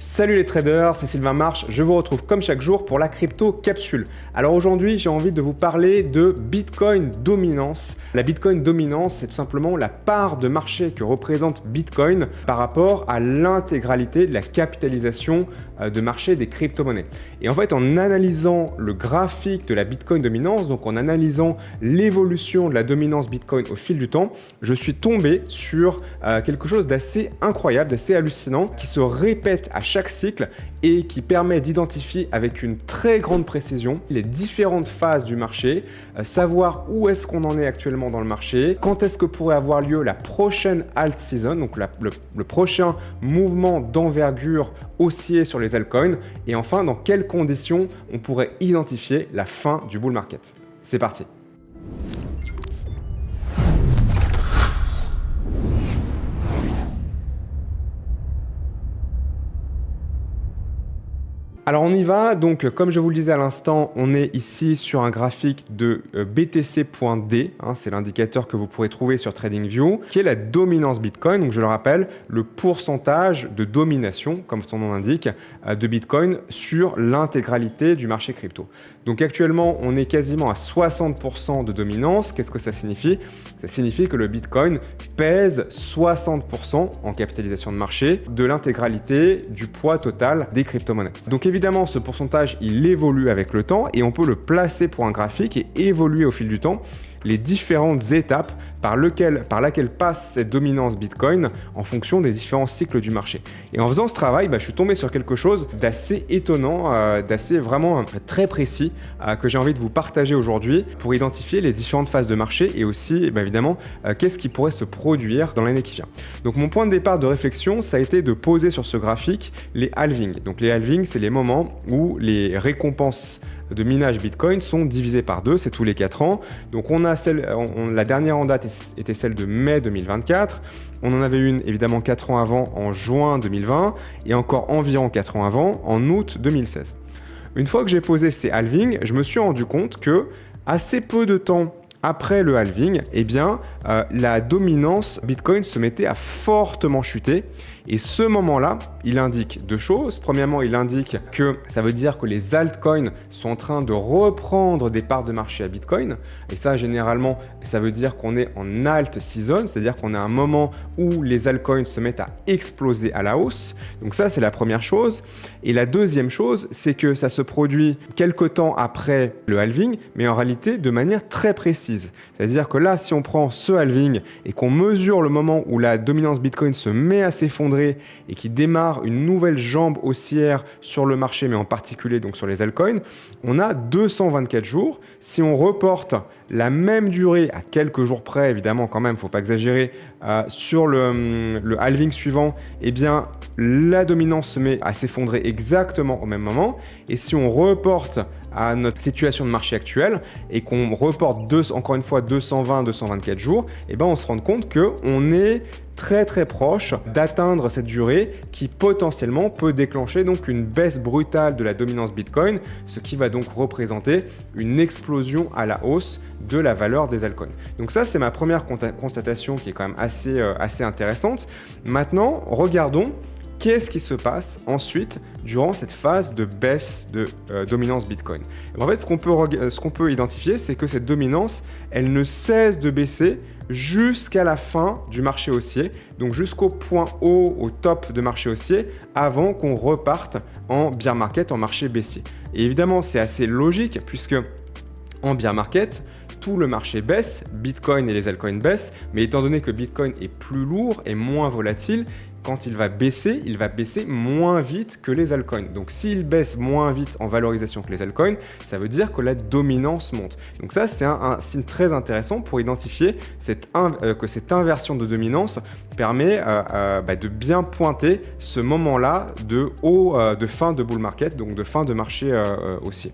Salut les traders, c'est Sylvain Marche, je vous retrouve comme chaque jour pour la crypto capsule. Alors aujourd'hui, j'ai envie de vous parler de Bitcoin dominance. La Bitcoin dominance, c'est tout simplement la part de marché que représente Bitcoin par rapport à l'intégralité de la capitalisation de marché des crypto-monnaies. Et en fait, en analysant le graphique de la Bitcoin dominance, donc en analysant l'évolution de la dominance Bitcoin au fil du temps, je suis tombé sur quelque chose d'assez incroyable, d'assez hallucinant, qui se répète à chaque cycle et qui permet d'identifier avec une très grande précision les différentes phases du marché, savoir où est-ce qu'on en est actuellement dans le marché, quand est-ce que pourrait avoir lieu la prochaine alt season, donc le prochain mouvement d'envergure haussier sur les altcoins, et enfin dans quelles conditions on pourrait identifier la fin du bull market. C'est parti. Alors on y va, donc comme je vous le disais à l'instant, on est ici sur un graphique de BTC.D, c'est l'indicateur que vous pourrez trouver sur TradingView, qui est la dominance Bitcoin, donc je le rappelle, le pourcentage de domination, comme son nom l'indique, de Bitcoin sur l'intégralité du marché crypto. Donc actuellement, on est quasiment à 60% de dominance. Qu'est-ce que ça signifie? Ça signifie que le Bitcoin pèse 60% en capitalisation de marché de l'intégralité du poids total des crypto-monnaies. Donc évidemment, ce pourcentage, il évolue avec le temps et on peut le placer pour un graphique et évoluer au fil du temps les différentes étapes par laquelle passe cette dominance Bitcoin en fonction des différents cycles du marché. Et en faisant ce travail, je suis tombé sur quelque chose d'assez étonnant, d'assez vraiment très précis que j'ai envie de vous partager aujourd'hui pour identifier les différentes phases de marché et aussi évidemment qu'est-ce qui pourrait se produire dans l'année qui vient. Donc mon point de départ de réflexion, ça a été de poser sur ce graphique les halvings. Donc les halvings, c'est les moments où les récompenses de minage Bitcoin sont divisées par 2, c'est tous les 4 ans. Donc on a la dernière en date était celle de mai 2024. On en avait une évidemment 4 ans avant en juin 2020 et encore environ 4 ans avant en août 2016. Une fois que j'ai posé ces halvings, je me suis rendu compte que assez peu de temps après le halving, la dominance Bitcoin se mettait à fortement chuter. Et ce moment-là, il indique deux choses. Premièrement, il indique que ça veut dire que les altcoins sont en train de reprendre des parts de marché à Bitcoin. Et ça, généralement, ça veut dire qu'on est en alt season, c'est-à-dire qu'on est à un moment où les altcoins se mettent à exploser à la hausse. Donc ça, c'est la première chose. Et la deuxième chose, c'est que ça se produit quelques temps après le halving, mais en réalité de manière très précise. C'est-à-dire que là, si on prend ce halving et qu'on mesure le moment où la dominance Bitcoin se met à s'effondrer et qui démarre une nouvelle jambe haussière sur le marché, mais en particulier donc sur les altcoins, on a 224 jours. Si on reporte la même durée à quelques jours près, évidemment quand même, faut pas exagérer, sur le halving suivant, la dominance se met à s'effondrer exactement au même moment. Et si on reporte à notre situation de marché actuelle et qu'on reporte encore une fois 220-224 jours, on se rend compte qu'on est très très proche d'atteindre cette durée qui potentiellement peut déclencher donc une baisse brutale de la dominance Bitcoin, ce qui va donc représenter une explosion à la hausse de la valeur des altcoins. Donc ça, c'est ma première constatation qui est quand même assez intéressante. Maintenant, regardons qu'est-ce qui se passe ensuite durant cette phase de baisse de dominance Bitcoin. En fait, ce qu'on peut identifier, c'est que cette dominance, elle ne cesse de baisser jusqu'à la fin du marché haussier, donc jusqu'au point haut, au top de marché haussier, avant qu'on reparte en bear market, en marché baissier. Et évidemment, c'est assez logique, puisque en bear market, tout le marché baisse, Bitcoin et les altcoins baissent, mais étant donné que Bitcoin est plus lourd et moins volatile, quand il va baisser moins vite que les altcoins. Donc s'il baisse moins vite en valorisation que les altcoins, ça veut dire que la dominance monte. Donc ça, c'est un signe très intéressant pour identifier que cette inversion de dominance permet de bien pointer ce moment-là de fin de bull market, donc de fin de marché haussier.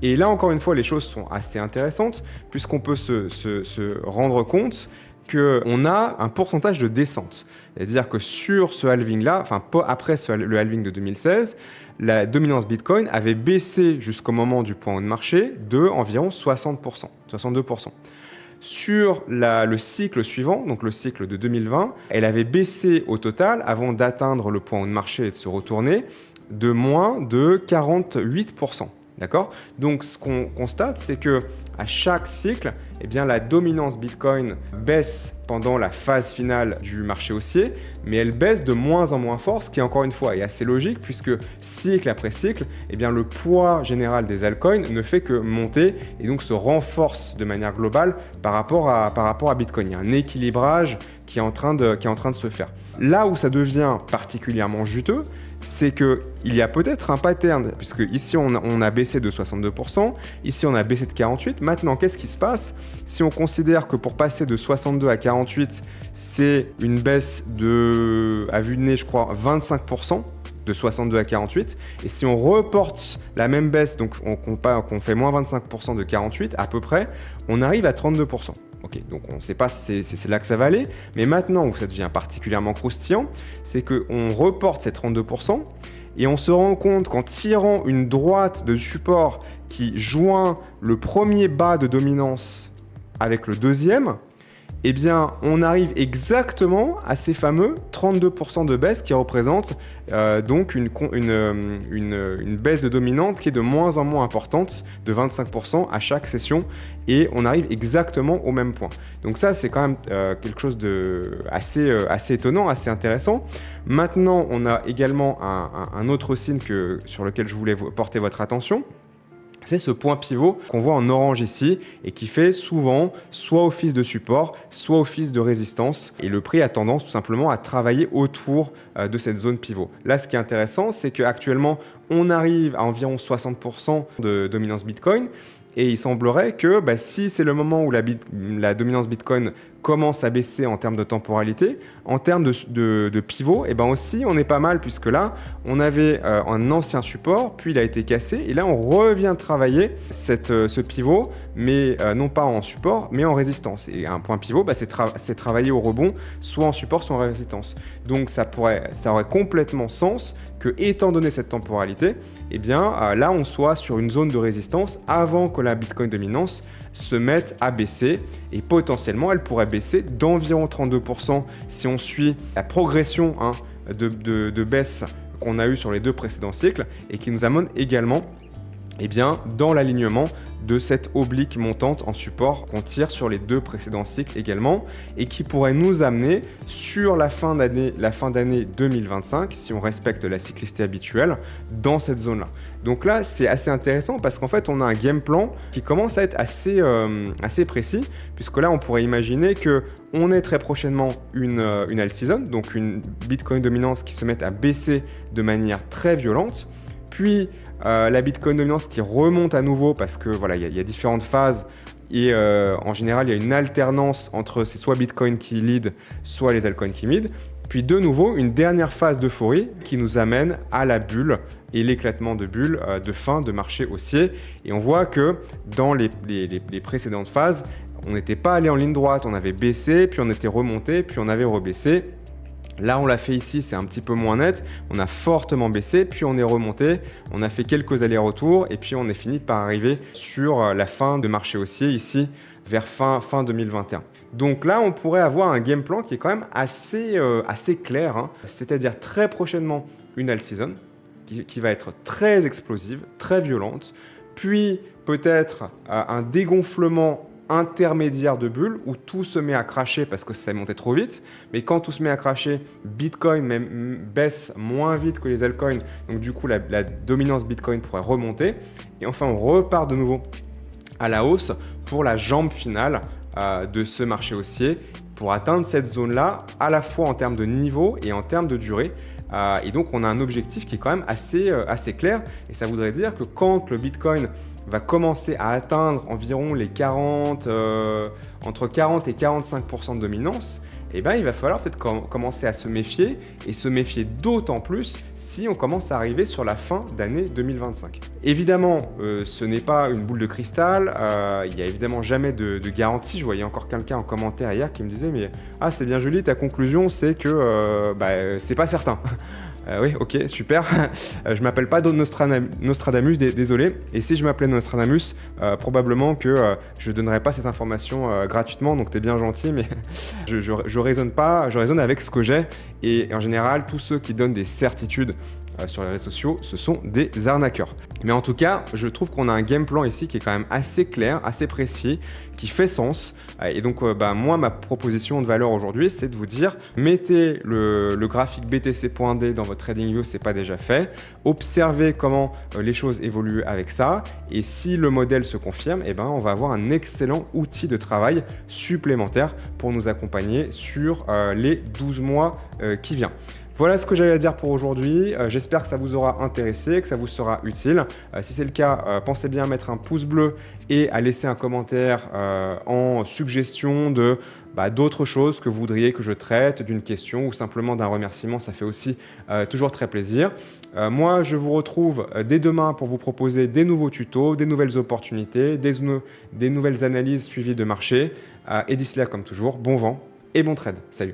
Et là, encore une fois, les choses sont assez intéressantes puisqu'on peut se rendre compte qu'on a un pourcentage de descente. C'est-à-dire que sur ce halving-là, après le halving de 2016, la dominance Bitcoin avait baissé jusqu'au moment du point haut de marché de environ 60%, 62%. sur le cycle suivant, donc le cycle de 2020, elle avait baissé au total, avant d'atteindre le point haut de marché et de se retourner, de moins de 48%. D'accord? Donc ce qu'on constate, c'est que à chaque cycle, eh bien, la dominance Bitcoin baisse pendant la phase finale du marché haussier, mais elle baisse de moins en moins fort, ce qui encore une fois est assez logique, puisque cycle après cycle, eh bien, le poids général des altcoins ne fait que monter et donc se renforce de manière globale par rapport à Bitcoin. Il y a un équilibrage qui est en train de se faire. Là où ça devient particulièrement juteux, c'est qu'il y a peut-être un pattern, puisque ici on a baissé de 62%, ici on a baissé de 48%. Maintenant, qu'est-ce qui se passe si on considère que pour passer de 62 à 48, c'est une baisse de, à vue de nez, je crois, 25%, de 62 à 48, et si on reporte la même baisse, donc qu'on fait moins 25% de 48 à peu près, on arrive à 32%. Ok, donc on ne sait pas si c'est là que ça va aller, mais maintenant où ça devient particulièrement croustillant, c'est qu'on reporte ces 32% et on se rend compte qu'en tirant une droite de support qui joint le premier bas de dominance avec le deuxième, eh bien, on arrive exactement à ces fameux 32% de baisse qui représentent donc une baisse de dominante qui est de moins en moins importante, de 25% à chaque session, et on arrive exactement au même point. Donc ça, c'est quand même quelque chose de assez étonnant, assez intéressant. Maintenant, on a également un autre signe sur lequel je voulais porter votre attention. C'est ce point pivot qu'on voit en orange ici et qui fait souvent soit office de support, soit office de résistance. Et le prix a tendance tout simplement à travailler autour de cette zone pivot. Là, ce qui est intéressant, c'est qu'actuellement, on arrive à environ 60% de dominance Bitcoin. Et il semblerait que si c'est le moment où la dominance Bitcoin commence à baisser en termes de temporalité, en termes de pivot, et aussi on est pas mal, puisque là on avait un ancien support, puis il a été cassé, et là on revient travailler ce pivot, mais non pas en support, mais en résistance. Et un point pivot, c'est travailler au rebond, soit en support, soit en résistance. Donc ça aurait complètement sens que, étant donné cette temporalité, eh bien là on soit sur une zone de résistance avant que la Bitcoin dominance se mette à baisser, et potentiellement elle pourrait baisser d'environ 32% si on suit la progression de baisse qu'on a eu sur les deux précédents cycles, et qui nous amène également dans l'alignement de cette oblique montante en support qu'on tire sur les deux précédents cycles également, et qui pourrait nous amener sur la fin d'année 2025, si on respecte la cyclicité habituelle, dans cette zone-là. Donc là, c'est assez intéressant parce qu'en fait, on a un game plan qui commence à être assez précis, puisque là, on pourrait imaginer qu'on ait très prochainement une alt season, donc une Bitcoin dominance qui se met à baisser de manière très violente, puis la Bitcoin dominance qui remonte à nouveau parce que voilà, il y a différentes phases, et en général il y a une alternance entre c'est soit Bitcoin qui lead, soit les altcoins qui mid, puis de nouveau une dernière phase d'euphorie qui nous amène à la bulle et l'éclatement de bulle de fin de marché haussier. Et on voit que dans les précédentes phases, on n'était pas allé en ligne droite, on avait baissé, puis on était remonté, puis on avait rebaissé. Là, on l'a fait ici, c'est un petit peu moins net. On a fortement baissé, puis on est remonté. On a fait quelques allers-retours, et puis on est fini par arriver sur la fin de marché haussier ici, vers fin 2021. Donc là, on pourrait avoir un game plan qui est quand même assez clair, c'est-à-dire très prochainement une alt season qui va être très explosive, très violente, puis peut-être un dégonflement intermédiaire de bulle où tout se met à cracher parce que ça est monté trop vite. Mais quand tout se met à cracher, Bitcoin même baisse moins vite que les altcoins, donc du coup la dominance Bitcoin pourrait remonter, et enfin on repart de nouveau à la hausse pour la jambe finale de ce marché haussier, pour atteindre cette zone là à la fois en termes de niveau et en termes de durée. Et donc on a un objectif qui est quand même assez clair, et ça voudrait dire que quand le Bitcoin va commencer à atteindre environ les entre 40 et 45% de dominance, il va falloir peut-être commencer à se méfier, et se méfier d'autant plus si on commence à arriver sur la fin d'année 2025. Évidemment, ce n'est pas une boule de cristal, il n'y a évidemment jamais de garantie. Je voyais encore quelqu'un en commentaire hier qui me disait « mais c'est bien joli, ta conclusion c'est que c'est pas certain ». Oui, ok, super. Je m'appelle pas Nostradamus, désolé. Et si je m'appelais Nostradamus, probablement que je donnerais pas cette information gratuitement, donc t'es bien gentil, mais je raisonne pas, je raisonne avec ce que j'ai. Et en général, tous ceux qui donnent des certitudes sur les réseaux sociaux, ce sont des arnaqueurs. Mais en tout cas, je trouve qu'on a un game plan ici qui est quand même assez clair, assez précis, qui fait sens. Et donc, moi, ma proposition de valeur aujourd'hui, c'est de vous dire, mettez le graphique BTC.D dans votre TradingView, c'est pas déjà fait. Observez comment les choses évoluent avec ça. Et si le modèle se confirme, on va avoir un excellent outil de travail supplémentaire pour nous accompagner sur les 12 mois qui viennent. Voilà ce que j'avais à dire pour aujourd'hui. J'espère que ça vous aura intéressé, que ça vous sera utile. Si c'est le cas, pensez bien à mettre un pouce bleu et à laisser un commentaire en suggestion de d'autres choses que vous voudriez que je traite, d'une question ou simplement d'un remerciement. Ça fait aussi toujours très plaisir. Moi, je vous retrouve dès demain pour vous proposer des nouveaux tutos, des nouvelles opportunités, des nouvelles analyses suivies de marché. Et d'ici là, comme toujours, bon vent et bon trade. Salut!